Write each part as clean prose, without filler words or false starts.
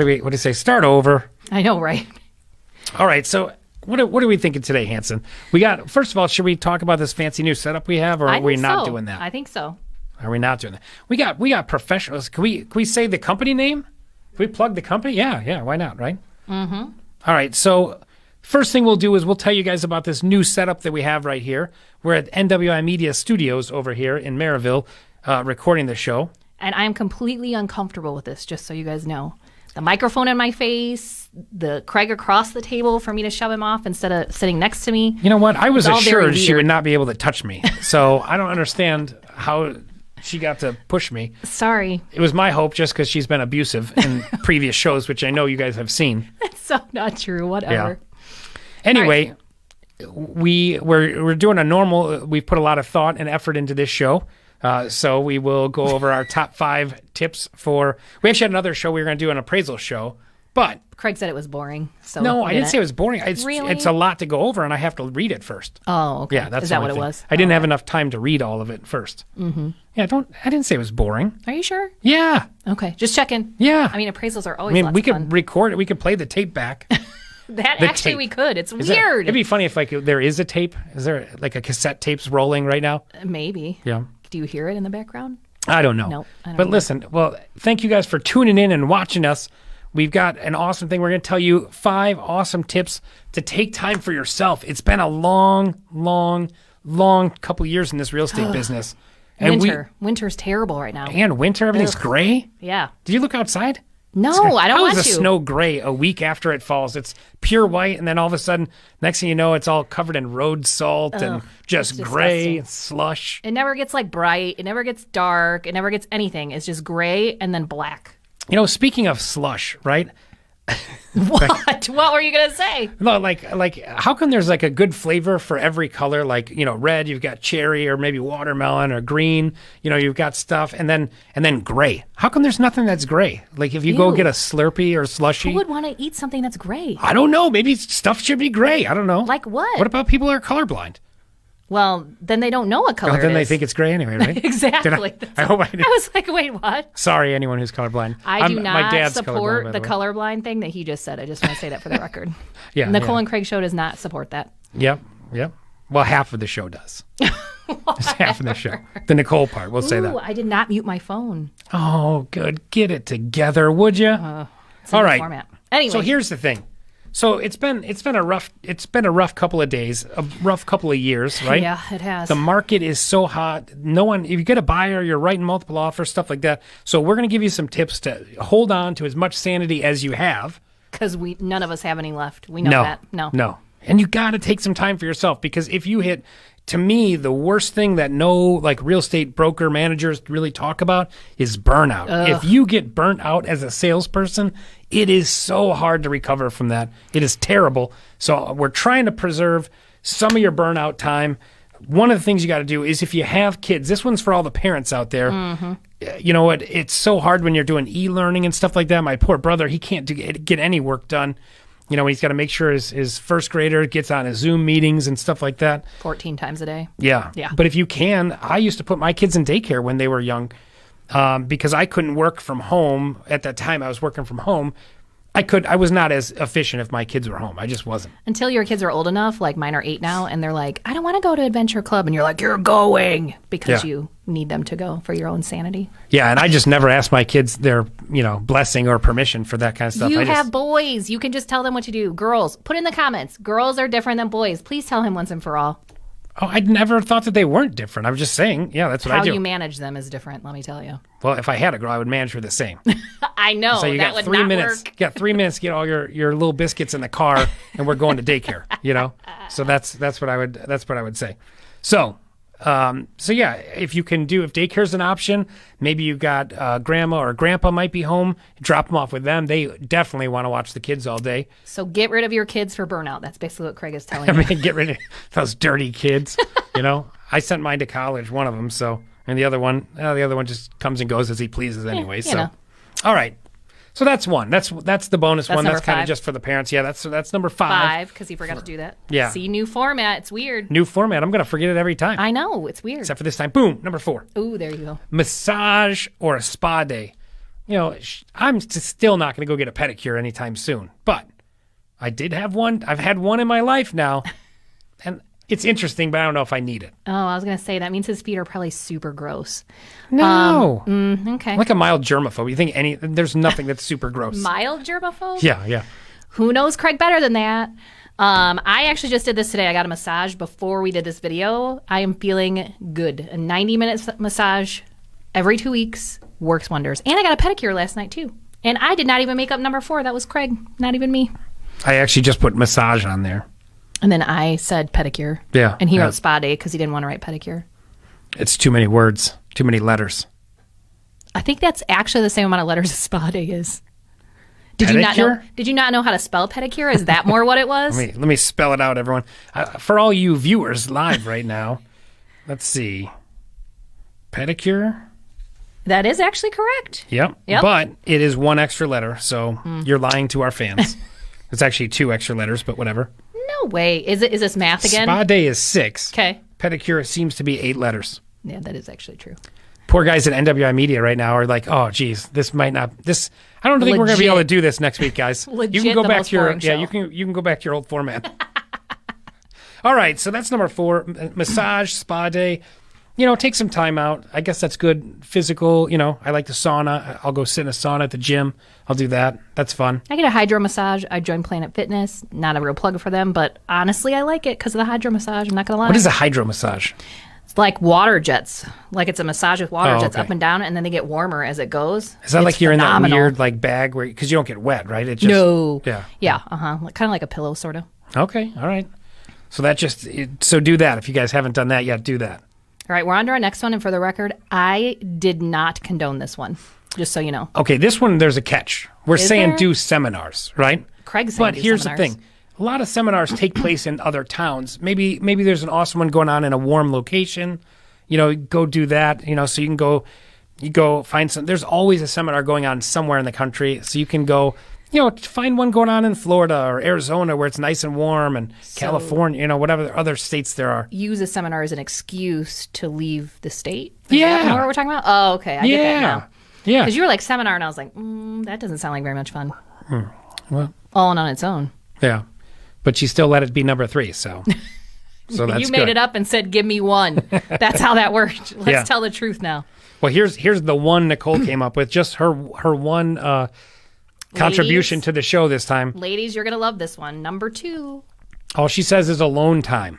do we say? Start over. I know, right? All right. So what are we thinking today, Hanson? We got, first of all, should we talk about this fancy new setup we have, or are we not doing that? I think so. Are we not doing that? We got professionals. Can we say the company name? Can we plug the company? Yeah. Why not, right? Mm-hmm. All right. So first thing we'll do is we'll tell you guys about this new setup that we have right here. We're at NWI Media Studios over here in Maryville, recording the show. And I'm completely uncomfortable with this, just so you guys know. The microphone in my face, the Craig across the table for me to shove him off instead of sitting next to me. You know what? I was assured she would not be able to touch me. So I don't understand how she got to push me. Sorry. It was my hope just because she's been abusive in previous shows, which I know you guys have seen. That's so not true. Whatever. Yeah. Anyway, we're doing a normal, we've put a lot of thought and effort into this show. So we will go over our top 5 tips for, we actually had another show we were going to do, an appraisal show, but Craig said it was boring. So no, I didn't say it was boring. Really? It's a lot to go over and I have to read it first. Oh, okay. Yeah, that's Is that what it was? I didn't have enough time to read all of it first. Mm-hmm. Yeah, I didn't say it was boring. Are you sure? Yeah. Okay, just checking. Yeah. I mean, appraisals are always lots we of could fun. record it. We could play the tape back. We could. It's weird. It'd be funny if there is a tape. Is there like a cassette tapes rolling right now? Maybe. Yeah. Do you hear it in the background? I don't know. Nope, I don't but either. listen, well, thank you guys for tuning in and watching us. We've got an awesome thing. We're going to tell you 5 awesome tips to take time for yourself. It's been a long couple of years in this real estate business. And Winter's terrible right now. And winter, everything's gray. Yeah. Did you look outside? No, I don't want to. How is the snow gray a week after it falls? It's pure white, and then all of a sudden, next thing you know, it's all covered in road salt and just gray and slush. It never gets like bright. It never gets dark. It never gets anything. It's just gray and then black. You know, speaking of slush, right? What? What were you gonna say? No, like, how come there's like a good flavor for every color? Like, you know, red, you've got cherry or maybe watermelon, or green, you know, you've got stuff, and then gray. How come there's nothing that's gray? Like, if you go get a Slurpee or slushy, who would want to eat something that's gray? I don't know. Maybe stuff should be gray. I don't know. Like what? What about people who are colorblind? Well, then they don't know what color it is. Then they think it's gray anyway, right? Exactly. I hope I did. I was like, wait, what? Sorry, anyone who's colorblind. I do my not dad's support colorblind, the colorblind thing that he just said. I just want to say that for the record. Yeah. Nicole and Craig show does not support that. Yep. Well, half of the show does. Just half of the show. The Nicole part, we'll say that. I did not mute my phone. Oh, good. Get it together, would you? All right. Format. Anyway. So here's the thing. So it's been a rough couple of days, a rough couple of years, right? Yeah, it has. The market is so hot. No one, if you get a buyer, you're writing multiple offers, stuff like that. So we're going to give you some tips to hold on to as much sanity as you have. Because none of us have any left. We know that. No. And you got to take some time for yourself, because if you hit, to me, the worst thing that no like real estate broker managers really talk about is burnout. If you get burnt out as a salesperson, it is so hard to recover from that. It is terrible. So we're trying to preserve some of your burnout time. One of the things you got to do is, if you have kids, this one's for all the parents out there. Mm-hmm. You know what? It's so hard when you're doing e-learning and stuff like that. My poor brother, he can't get any work done. You know, he's got to make sure his first grader gets on his Zoom meetings and stuff like that. 14 times a day. Yeah. But if you can, I used to put my kids in daycare when they were young, because I couldn't work from home. At that time, I was working from home. I was not as efficient if my kids were home. I just wasn't. Until your kids are old enough, like mine are 8 now, and they're like, I don't want to go to Adventure Club. And you're like, you're going, because you need them to go for your own sanity. Yeah, and I just never asked my kids their, blessing or permission for that kind of stuff. You have boys. You can just tell them what to do. Girls, put in the comments. Girls are different than boys. Please tell him once and for all. Oh, I never thought that they weren't different. I was just saying, that's what I do. How you manage them is different, let me tell you. Well, if I had a girl, I would manage her the same. I know. So you that got would 3 not minutes. work. You got 3 minutes to get all your little biscuits in the car, and we're going to daycare. So that's what I would say. So yeah, if daycare's an option, maybe you've got grandma or grandpa might be home, drop them off with them. They definitely want to watch the kids all day. So get rid of your kids for burnout. That's basically what Craig is telling me. Get rid of those dirty kids. I sent mine to college, one of them. So, and the other one just comes and goes as he pleases anyway. All right. So that's one. That's the bonus one. That's kind of just for the parents. Yeah, that's number 5. Because he forgot to do that. Yeah. See, new format. It's weird. New format. I'm going to forget it every time. I know. It's weird. Except for this time. Boom. Number 4. Ooh, there you go. Massage or a spa day. I'm still not going to go get a pedicure anytime soon. But I did have one. I've had one in my life now. And it's interesting, but I don't know if I need it. Oh, I was going to say, that means his feet are probably super gross. No. Okay. Like a mild germaphobe. You think there's nothing that's super gross. Mild germaphobe? Yeah. Who knows Craig better than that? I actually just did this today. I got a massage before we did this video. I am feeling good. A 90-minute massage every 2 weeks works wonders. And I got a pedicure last night, too. And I did not even make up number 4. That was Craig, not even me. I actually just put massage on there. And then I said pedicure. Yeah. And he wrote spa day because he didn't want to write pedicure. It's too many words, too many letters. I think that's actually the same amount of letters as spa day is. Did you not know how to spell pedicure? Is that more what it was? Let me spell it out, everyone. For all you viewers live right now, let's see. Pedicure. That is actually correct. Yep. But it is 1 extra letter, so you're lying to our fans. It's actually 2 extra letters, but whatever. No way. Is this math again? Spa day is 6. Okay. Pedicure seems to be 8 letters. Yeah, that is actually true. Poor guys at NWI Media right now are like, oh, geez, this might not. I don't think we're going to be able to do this next week, guys. Legit, you can go the back most to your boring show. you can go back to your old format. All right, so that's number 4, massage, spa day. Take some time out. I guess that's good. Physical, I like the sauna. I'll go sit in a sauna at the gym. I'll do that. That's fun. I get a hydro massage. I joined Planet Fitness. Not a real plug for them, but honestly, I like it because of the hydro massage. I'm not going to lie. What is a hydro massage? It's like water jets. Like it's a massage with water jets okay. up and down, and then they get warmer as it goes. Is that like you're phenomenal. in that weird bag where because you don't get wet, right? It just, No. Yeah. Yeah. Kind of like a pillow, sort of. Okay. All right. So so do that. If you guys haven't done that yet, do that. All right, we're on to our next one, and for the record, I did not condone this one, just so you know. Okay, this one, there's a catch. We're saying do seminars, right? Craig's saying But here's the thing. A lot of seminars take place in other towns. Maybe there's an awesome one going on in a warm location. Go do that, so you can go find some. There's always a seminar going on somewhere in the country, so you can go, find one going on in Florida or Arizona where it's nice and warm, and California, whatever other states there are. Use a seminar as an excuse to leave the state? Yeah. Is that what we're talking about? Oh, okay. I get that now. Yeah. Because you were like seminar, and I was like, that doesn't sound like very much fun. Well, All on its own. Yeah. But you still let it be number 3, so that's you made it up and said, give me one. That's how that worked. Let's tell the truth now. Well, here's the one Nicole came up with, just her one contribution to the show this time. Ladies, you're going to love this one. Number 2. All she says is alone time.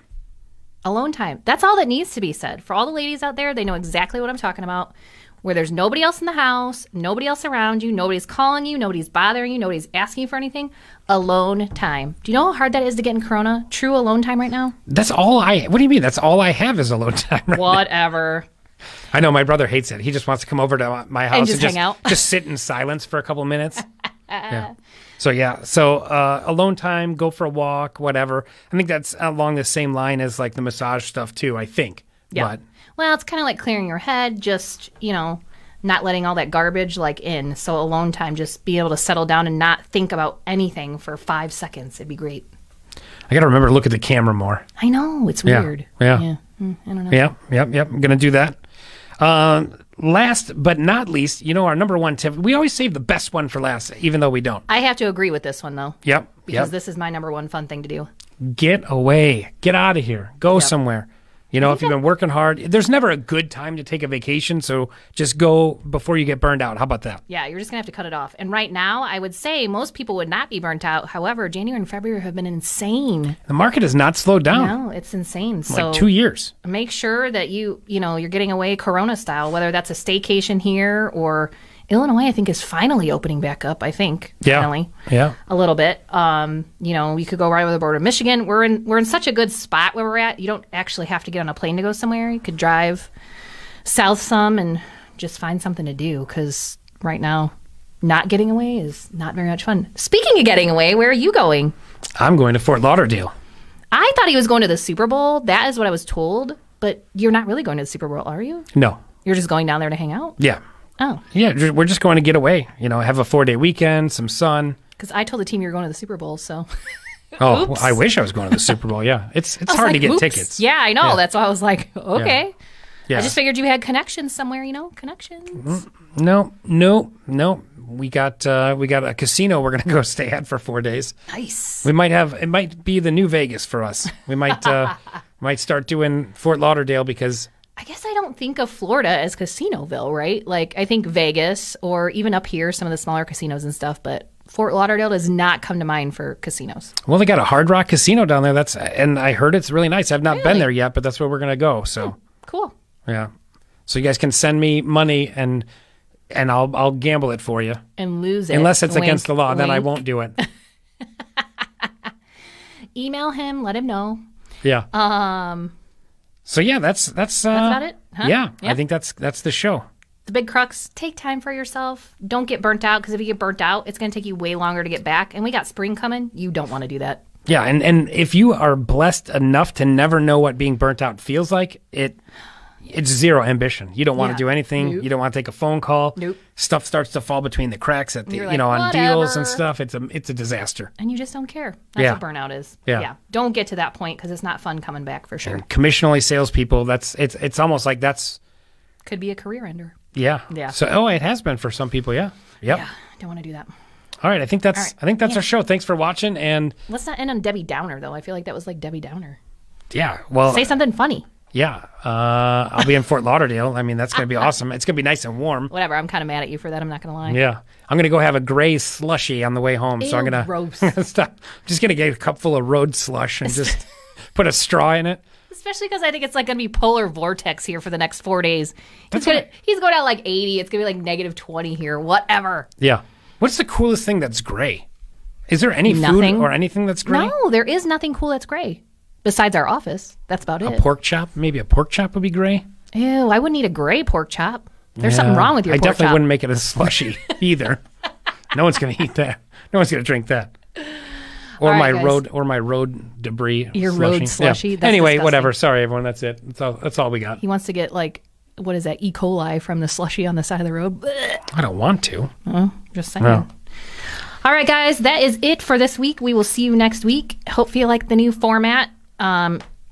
Alone time. That's all that needs to be said. For all the ladies out there, they know exactly what I'm talking about. Where there's nobody else in the house, nobody else around you, nobody's calling you, nobody's bothering you, nobody's asking you for anything. Alone time. Do you know how hard that is to get in Corona? True alone time right now? What do you mean? That's all I have is alone time right Whatever. now. I know, my brother hates it. He just wants to come over to my house and just hang out. Just sit in silence for a couple minutes. Yeah. So alone time, go for a walk, whatever. I think that's along the same line as like the massage stuff too, I think. Yeah. But, well, it's kind of like clearing your head, just, not letting all that garbage in. So alone time, just be able to settle down and not think about anything for 5 seconds. It'd be great. I got to remember to look at the camera more. I know. It's weird. Yeah. I don't know. Yep. I'm going to do that. Last but not least, our number 1 tip. We always save the best one for last, even though we don't. I have to agree with this one, though. Yep. Because this is my number 1 fun thing to do. Get away. Get out of here. Go somewhere. If you've been working hard, there's never a good time to take a vacation, so just go before you get burned out. How about that? Yeah, you're just going to have to cut it off. And right now, I would say most people would not be burnt out. However, January and February have been insane. The market has not slowed down. No, it's insane. Like 2 years. Make sure that you're getting away Corona style, whether that's a staycation here or Illinois, I think, is finally opening back up, finally. Yeah. A little bit. You could go right over the border of Michigan. We're in such a good spot where we're at. You don't actually have to get on a plane to go somewhere. You could drive south some and just find something to do, because right now, not getting away is not very much fun. Speaking of getting away, where are you going? I'm going to Fort Lauderdale. I thought he was going to the Super Bowl. That is what I was told. But you're not really going to the Super Bowl, are you? No. You're just going down there to hang out? Yeah. Oh. Yeah, we're just going to get away. Have a 4-day weekend, some sun. Because I told the team you were going to the Super Bowl, so. Oh, well, I wish I was going to the Super Bowl, yeah. It's hard to get tickets. Yeah, I know. Yeah. That's why I was like, okay. Yeah. I just figured you had connections somewhere, connections. No. We got a casino we're going to go stay at for 4 days. Nice. It might be the new Vegas for us. We might start doing Fort Lauderdale because I guess I don't think of Florida as Casinoville, right? Like, I think Vegas or even up here, some of the smaller casinos and stuff, but Fort Lauderdale does not come to mind for casinos. Well, they got a Hard Rock casino down there. And I heard it's really nice. I've not been there yet, but that's where we're going to go. So cool. Yeah. So you guys can send me money and I'll gamble it for you. And lose it. Unless it's wink, against the law, wink. then I won't do it. Email him, let him know. Yeah. So yeah, that's about it? Huh? Yeah, I think that's the show. The big crux, take time for yourself. Don't get burnt out, because if you get burnt out, it's going to take you way longer to get back. And we got spring coming. You don't want to do that. Yeah, and if you are blessed enough to never know what being burnt out feels like, it's zero ambition. You don't want to do anything. Nope. You don't want to take a phone call. Nope. Stuff starts to fall between the cracks at the like, on deals and stuff. It's a disaster. And you just don't care. That's what burnout is. Yeah. Don't get to that point, because it's not fun coming back for sure. And commission-only salespeople, it's almost like that's could be a career ender. Yeah. Yeah. So it has been for some people. Yeah. Yep. Yeah. Don't want to do that. All right. I think that's our show. Thanks for watching. And let's not end on Debbie Downer though. I feel like that was like Debbie Downer. Yeah. Well, say something funny. Yeah. I'll be in Fort Lauderdale. I mean, that's going to be awesome. It's going to be nice and warm. Whatever. I'm kind of mad at you for that. I'm not going to lie. Yeah. I'm going to go have a gray slushy on the way home. Ew, so I'm going to stop. I'm just going to get a cup full of road slush and just put a straw in it. Especially because I think it's like going to be polar vortex here for the next 4 days. He's going out like 80. It's going to be like negative 20 here. Whatever. Yeah. What's the coolest thing that's gray? Is there any nothing. Food or anything that's gray? No, there is nothing cool that's gray. Besides our office. That's about it. A pork chop? Maybe a pork chop would be gray? Ew, I wouldn't eat a gray pork chop. There's something wrong with your pork chop. I definitely wouldn't make it a slushy either. No one's going to eat that. No one's going to drink that. Or my road debris. Your slushy. road slushy. Yeah. That's anyway, disgusting. whatever. Sorry, everyone. That's it. That's all we got. He wants to get like, what is that? E. coli from the slushy on the side of the road. Blech. I don't want to. Just saying. No. All right, guys. That is it for this week. We will see you next week. Hope you like the new format.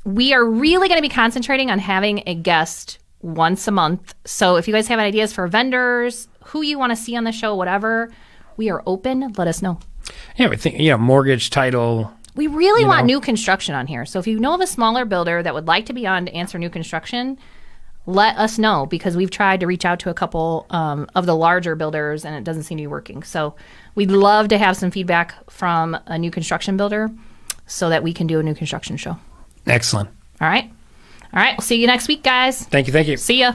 We are really going to be concentrating on having a guest once a month. So if you guys have ideas for vendors, who you want to see on the show, whatever, we are open. Let us know. Yeah, we think, mortgage, title. We really want new construction on here. So if you know of a smaller builder that would like to be on to answer new construction, let us know, because we've tried to reach out to a couple of the larger builders and it doesn't seem to be working. So we'd love to have some feedback from a new construction builder so that we can do a new construction show. Excellent. All right. We'll see you next week, guys. Thank you. See ya.